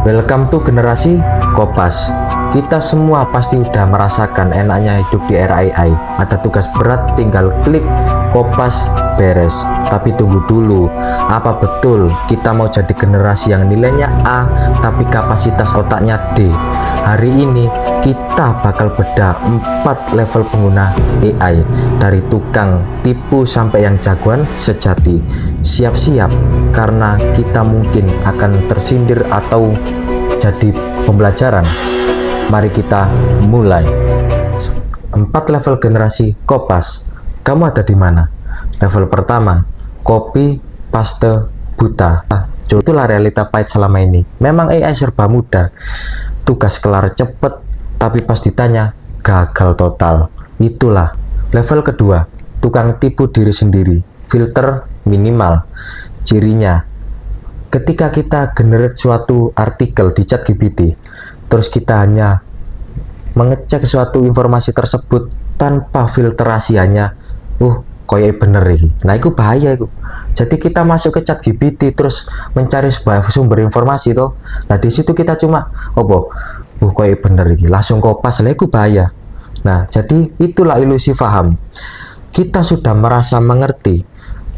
Welcome to generasi Kopas. Kita semua pasti udah merasakan enaknya hidup di era AI. Ada tugas berat, tinggal klik Kopas beres. Tapi tunggu dulu, apa betul kita mau jadi generasi yang nilainya A tapi kapasitas otaknya D? Hari ini kita bakal bedah 4 level pengguna AI, dari tukang tipu sampai yang jagoan sejati. Siap-siap, karena kita mungkin akan tersindir atau jadi pembelajaran. Mari kita mulai. 4 level generasi Kopas. Kamu ada di mana? Level pertama, copy paste buta. Itulah realita pahit selama ini. Memang AI serba mudah, tugas kelar cepet, tapi pas ditanya gagal total. Itulah. Level kedua, tukang tipu diri sendiri. Filter minimal. Cirinya, ketika kita generate suatu artikel di ChatGPT, terus kita hanya mengecek suatu informasi tersebut tanpa filterasi, hanya koyo bener iki. Nah, itu bahaya itu. Jadi kita masuk ke ChatGPT terus mencari sebuah sumber informasi toh. Nah, di situ kita cuma koyo bener iki, langsung kopas, lah itu bahaya. Nah, jadi itulah ilusi paham. Kita sudah merasa mengerti,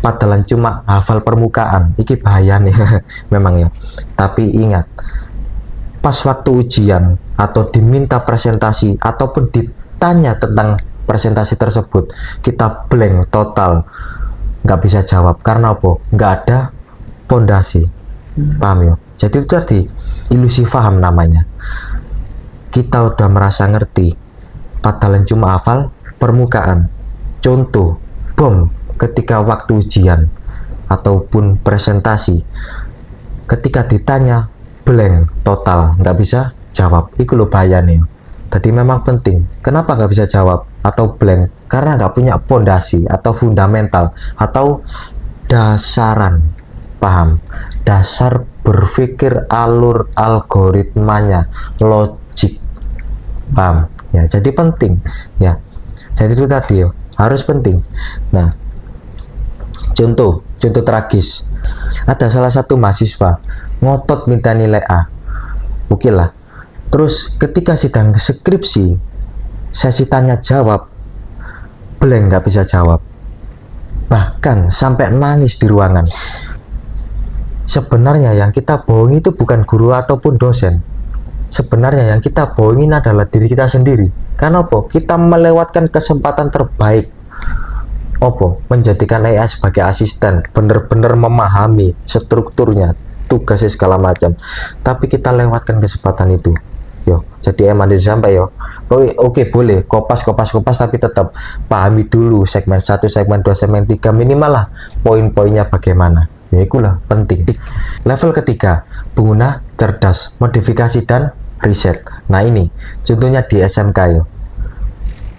padahal cuma hafal permukaan. Iki bahaya nih. Memang ya. Tapi ingat, pas waktu ujian atau diminta presentasi ataupun ditanya tentang presentasi tersebut, kita blank total, nggak bisa jawab. Karena apa? Nggak ada pondasi. Paham ya? Jadi itu tadi ilusi paham namanya. Kita udah merasa ngerti, padahal cuma hafal permukaan. Contoh, bom ketika waktu ujian ataupun presentasi, ketika ditanya blank total, nggak bisa jawab. Itu lo bahaya nih. Tadi memang penting. Kenapa nggak bisa jawab atau blank? Karena nggak punya pondasi atau fundamental atau dasaran. Paham? Dasar berpikir, alur algoritmanya, logik. Paham? Ya, jadi penting. Ya, jadi itu tadi ya, harus penting. Nah, contoh tragis. Ada salah satu mahasiswa ngotot minta nilai A. Oke lah. Terus ketika sidang skripsi, sesi tanya jawab, blank, nggak bisa jawab. Bahkan sampai nangis di ruangan. Sebenarnya yang kita bohongi itu bukan guru ataupun dosen. Sebenarnya yang kita bohongin adalah diri kita sendiri. Karena apa? Kita melewatkan kesempatan terbaik. Menjadikan AI sebagai asisten, benar-benar memahami strukturnya, tugasnya segala macam. Tapi kita lewatkan kesempatan itu. Jadi emang sampai Oke, boleh kopas, tapi tetap pahami dulu segmen 1, segmen 2, segmen 3 minimal lah, poin-poinnya bagaimana. Ya itulah penting. Level ketiga, pengguna cerdas, modifikasi dan riset. Nah, ini contohnya di SMK ya.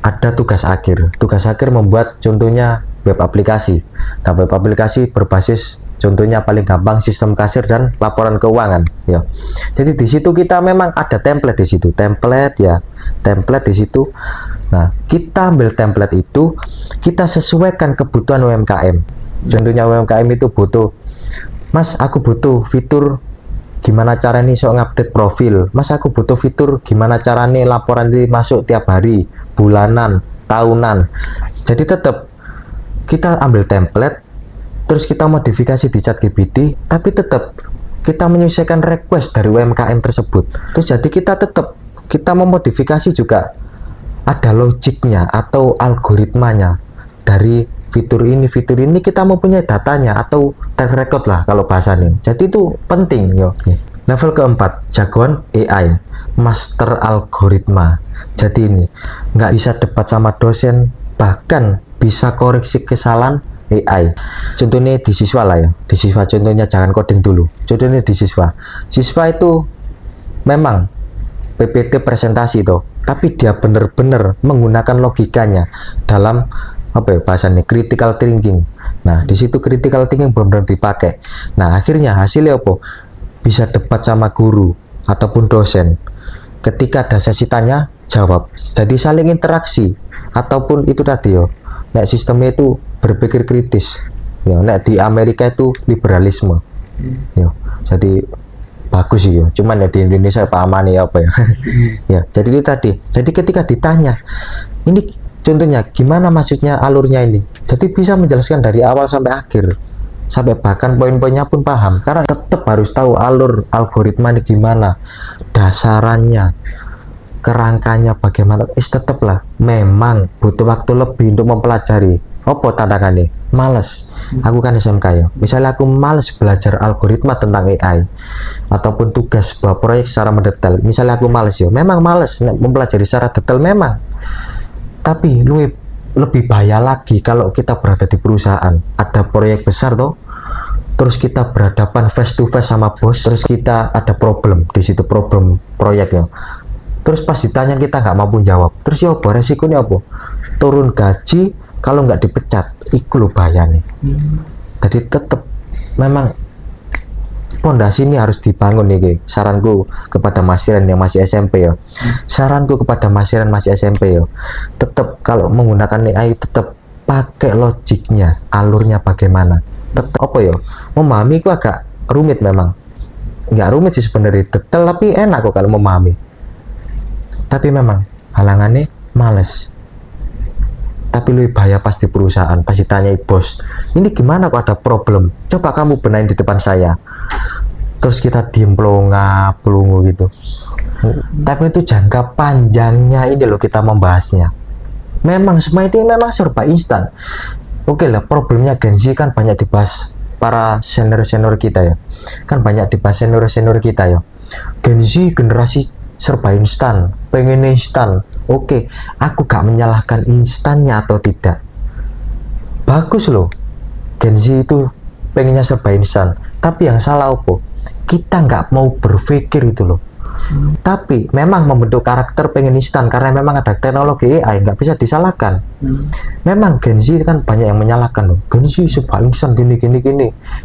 Ada tugas akhir. Tugas akhir membuat contohnya web aplikasi. Nah, web aplikasi berbasis contohnya paling gampang sistem kasir dan laporan keuangan ya. Jadi di situ kita memang ada template di situ. Template di situ. Nah, kita ambil template itu, kita sesuaikan kebutuhan UMKM. Contohnya UMKM itu butuh, Mas, aku butuh fitur gimana cara nih ngupdate profil. Mas, aku butuh fitur gimana cara nih laporan ini masuk tiap hari, bulanan, tahunan. Jadi tetap kita ambil template, terus kita modifikasi di ChatGPT, tapi tetap kita menyesuaikan request dari UMKM tersebut. Terus jadi kita memodifikasi juga ada logiknya atau algoritmanya. Dari fitur ini kita mempunyai datanya atau track record lah kalau bahasanya. Jadi itu penting yo. Level keempat, jagoan AI, master algoritma. Jadi ini nggak bisa debat sama dosen, bahkan bisa koreksi kesalahan AI. Contohnya di siswa lah ya. Di siswa contohnya jangan coding dulu. Contohnya di siswa. Siswa itu memang PPT presentasi toh, tapi dia benar-benar menggunakan logikanya dalam bahasanya critical thinking. Nah, di situ critical thinking benar-benar dipakai. Nah, akhirnya hasilnya bisa debat sama guru ataupun dosen. Ketika ada sesi tanya jawab. Jadi saling interaksi ataupun itu tadi yo. Nek sistemnya itu berpikir kritis. Ya, nek di Amerika itu liberalisme. Ya, jadi bagus sih, cuman ya di Indonesia pahaman ya apa ya. Ya, jadi itu tadi. Jadi ketika ditanya, ini contohnya gimana maksudnya alurnya ini, jadi bisa menjelaskan dari awal sampai akhir, sampai bahkan poin-poinnya pun paham, karena tetap harus tahu alur algoritma ini gimana, dasarannya, kerangkanya bagaimana. Tetaplah memang butuh waktu lebih untuk mempelajari. Apa tantangannya? Males. Aku kan SMK ya. Misalnya aku males belajar algoritma tentang AI ataupun tugas sebuah proyek secara mendetail. Misalnya aku males ya. Memang males mempelajari secara detail memang. Tapi lebih bahaya lagi kalau kita berada di perusahaan. Ada proyek besar toh. Terus kita berhadapan face to face sama bos. Terus kita ada problem di situ, problem proyek ya. Terus pas ditanya kita nggak mampu jawab. Terus ya apa resikonya apa? Turun gaji. Kalau nggak dipecat, itu loh bahaya nih. Jadi tetap memang pondasi ini harus dibangun nih. Saranku kepada masiran yang masih SMP ya. Saranku kepada masiran masih SMP ya. Tetap kalau menggunakan AI tetap pakai logiknya, alurnya bagaimana. Tetap apa ya? Memahami itu agak rumit memang. Nggak rumit sih sebenarnya, detail tapi enak kok kalau memahami. Tapi memang halangannya males. Tapi lebih bahaya pas di perusahaan, pas ditanyai bos, ini gimana kok ada problem, coba kamu benahin di depan saya. Terus kita diem pelungu gitu. Tapi itu jangka panjangnya ini loh kita membahasnya. Memang semua ini memang serba instan. Oke lah, problemnya Gen Z kan banyak dibahas para senior-senior kita ya. Kan banyak dibahas senior-senior kita ya. Gen Z generasi serba instan, pengen instan. Oke, aku gak menyalahkan instannya atau tidak. Bagus loh, Gen Z itu pengennya serba instan. Tapi yang salah apa? Kita nggak mau berpikir itu loh. Tapi memang membentuk karakter pengen instan karena memang ada teknologi AI, nggak bisa disalahkan. Memang Gen Z kan banyak yang menyalahkan loh. Gen Z serba instan gini.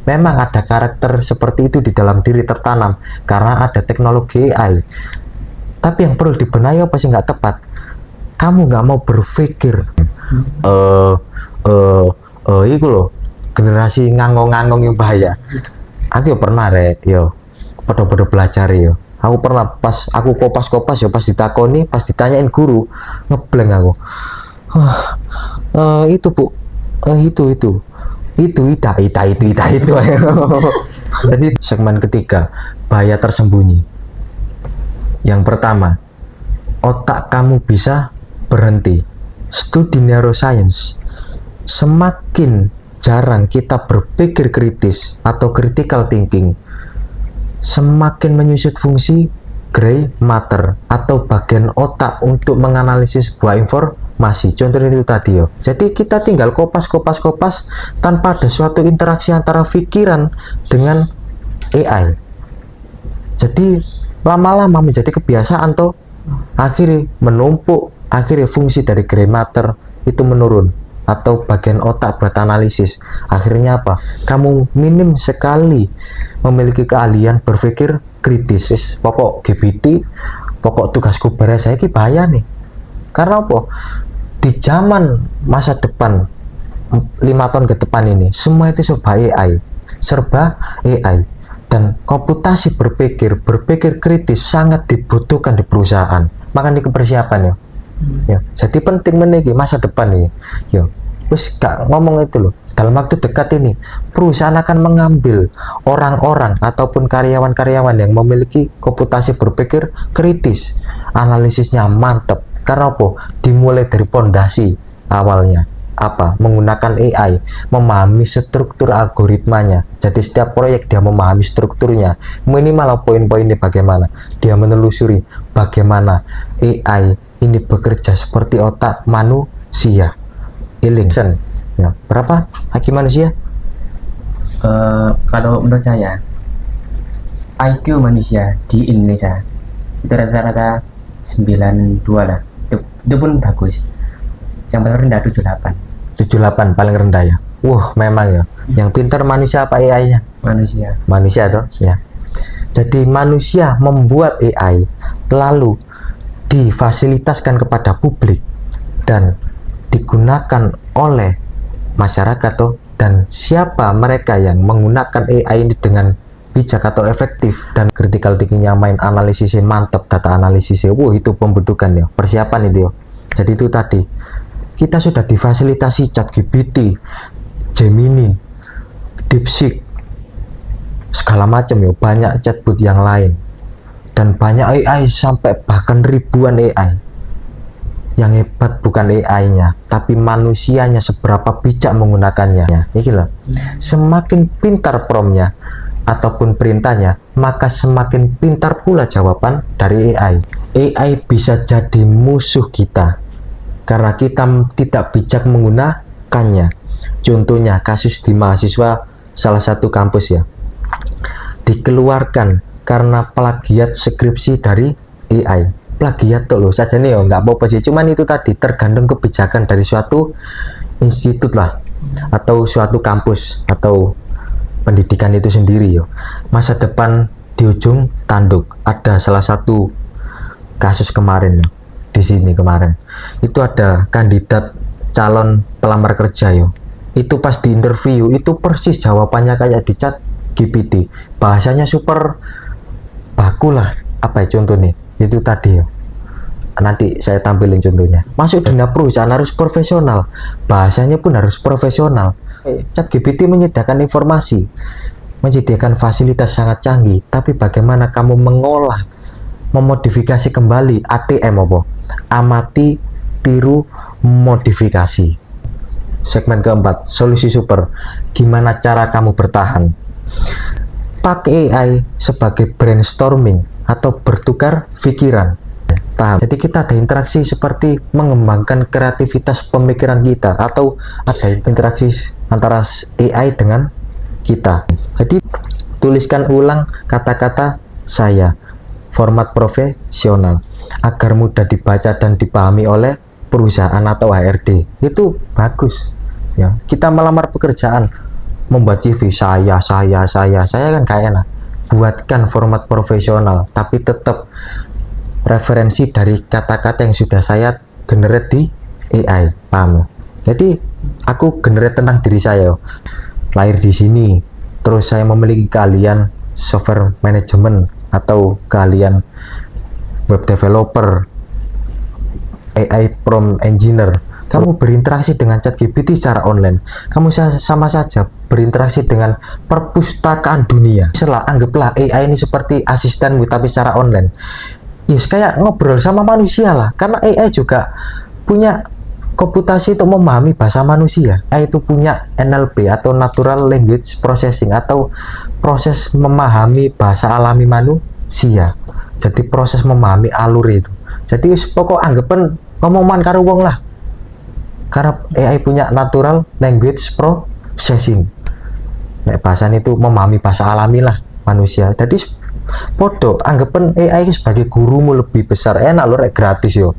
Memang ada karakter seperti itu di dalam diri tertanam karena ada teknologi AI. Tapi yang perlu dibenahi apa sih nggak tepat? Kamu nggak mau berpikir. Itu loh, generasi ngangong-ngangong yang bahaya. Aku pernah pada belajar yo. Aku pernah pas aku kopas ya, pas ditakoni, pas ditanyain guru, ngeblank aku. Itu bu, itu. Jadi segmen ketiga, bahaya tersembunyi. Yang pertama, otak kamu bisa berhenti. Studi neuroscience, semakin jarang kita berpikir kritis atau critical thinking, semakin menyusut fungsi gray matter atau bagian otak untuk menganalisis sebuah informasi. Contohnya itu tadi yo. Jadi kita tinggal kopas tanpa ada suatu interaksi antara pikiran dengan AI. Jadi lama-lama menjadi kebiasaan toh, akhirnya menumpuk, akhirnya fungsi dari gray matter itu menurun atau bagian otak buat analisis. Akhirnya apa? Kamu minim sekali memiliki keahlian berpikir kritis. Pokok GPT, pokok tugasku beres saya ini bahaya nih. Karena apa? Di zaman masa depan 5 tahun ke depan ini semua itu serba AI. Dan komputasi berpikir kritis sangat dibutuhkan di perusahaan. Makanya persiapan ya. Ya, jadi penting meniki masa depan nih. Yo, wis gak ngomong itu loh. Dalam waktu dekat ini, perusahaan akan mengambil orang-orang ataupun karyawan-karyawan yang memiliki komputasi berpikir kritis. Analisisnya mantep. Karena apa? Dimulai dari pondasi awalnya. Apa? Menggunakan AI, memahami struktur algoritmanya. Jadi setiap proyek dia memahami strukturnya. Minimal poin-poinnya bagaimana. Dia menelusuri bagaimana AI ini bekerja seperti otak manusia. Illingson. Ya, berapa IQ manusia? Kalau menurut saya, IQ manusia di Indonesia itu rata-rata 92 lah. Itu pun bagus. Yang paling rendah 78. 78 paling rendah ya. Memang ya. Yang pintar manusia apa AI-nya? Manusia toh, ya. Jadi manusia membuat AI lalu difasilitaskan kepada publik dan digunakan oleh masyarakat toh, dan siapa mereka yang menggunakan AI ini dengan bijak atau efektif, dan critical thinkingnya main, analisisnya mantap, data analisisnya, itu pembentukan ya, persiapan itu ya. Jadi itu tadi, kita sudah difasilitasi ChatGPT, Gemini, DeepSeek, segala macam ya, banyak chatbot yang lain, dan banyak AI sampai bahkan ribuan AI. Yang hebat bukan AI-nya, tapi manusianya seberapa bijak menggunakannya. Ini loh, semakin pintar prompt-nya ataupun perintahnya, maka semakin pintar pula jawaban dari AI. AI bisa jadi musuh kita karena kita tidak bijak menggunakannya. Contohnya kasus di mahasiswa salah satu kampus ya, dikeluarkan karena plagiat skripsi dari AI. Plagiat tuh loh saja nih, nggak apa-apa sih, cuman itu tadi tergantung kebijakan dari suatu institut lah, atau suatu kampus atau pendidikan itu sendiri yo. Masa depan di ujung tanduk. Ada salah satu kasus kemarin yo, di sini kemarin itu ada kandidat calon pelamar kerja yo, itu pas di interview itu persis jawabannya kayak di ChatGPT, bahasanya super baku lah. Apa ya contohnya itu tadi ya, nanti saya tampilin contohnya. Masuk dunia perusahaan harus profesional, bahasanya pun harus profesional. ChatGPT menyediakan informasi, menyediakan fasilitas sangat canggih, tapi bagaimana kamu mengolah, memodifikasi kembali, ATM apa? Amati, tiru, modifikasi. Segmen keempat, solusi super. Gimana cara kamu bertahan? Pakai AI sebagai brainstorming atau bertukar pikiran. Paham? Jadi kita ada interaksi seperti mengembangkan kreativitas pemikiran kita, atau ada interaksi antara AI dengan kita. Jadi tuliskan ulang kata-kata saya, format profesional, agar mudah dibaca dan dipahami oleh perusahaan atau HRD. Itu bagus ya. Kita melamar pekerjaan, membuat CV, saya kan kayak enak. Buatkan format profesional, tapi tetap referensi dari kata-kata yang sudah saya generate di AI, paham? Jadi aku generate tentang diri saya, lahir di sini, terus saya memiliki keahlian software management atau keahlian web developer, AI prompt engineer. Kamu berinteraksi dengan ChatGPT secara online, kamu sama saja berinteraksi dengan perpustakaan dunia. Anggaplah AI ini seperti asistenmu tapi secara online. Yes, kayak ngobrol sama manusia lah, karena AI juga punya komputasi untuk memahami bahasa manusia. AI itu punya NLP atau Natural Language Processing, atau proses memahami bahasa alami manusia. Jadi proses memahami alur itu. Jadi pokok anggapan ngomongan karo wong lah, karena AI punya Natural Language Processing. Nek bahasa itu memahami bahasa alami lah manusia. Jadi podo anggapan AI sebagai gurumu lebih besar. Enak lo rek gratis yo,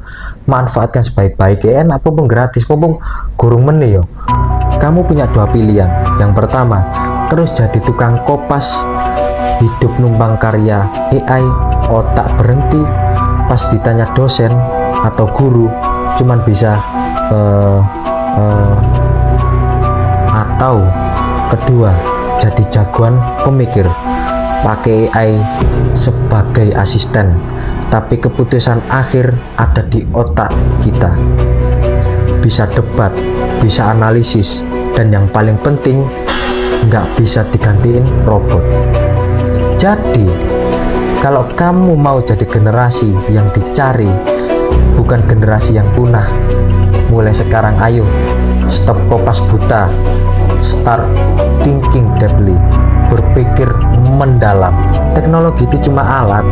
manfaatkan sebaik-baik. Enak apa pun gratis, mumpung gurung meni yo. Kamu punya dua pilihan. Yang pertama, terus jadi tukang kopas, hidup numpang karya AI, otak berhenti pas ditanya dosen atau guru, cuman bisa atau kedua, jadi jagoan pemikir, pakai AI sebagai asisten, tapi keputusan akhir ada di otak kita. Bisa debat, bisa analisis, dan yang paling penting nggak bisa digantiin robot. Jadi kalau kamu mau jadi generasi yang dicari, bukan generasi yang punah, mulai sekarang ayo stop kopas buta, start thinking deeply, berpikir mendalam. Teknologi itu cuma alat,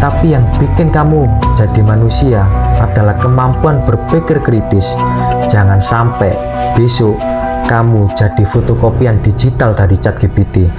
tapi yang bikin kamu jadi manusia adalah kemampuan berpikir kritis. Jangan sampai besok kamu jadi fotokopian digital dari ChatGPT.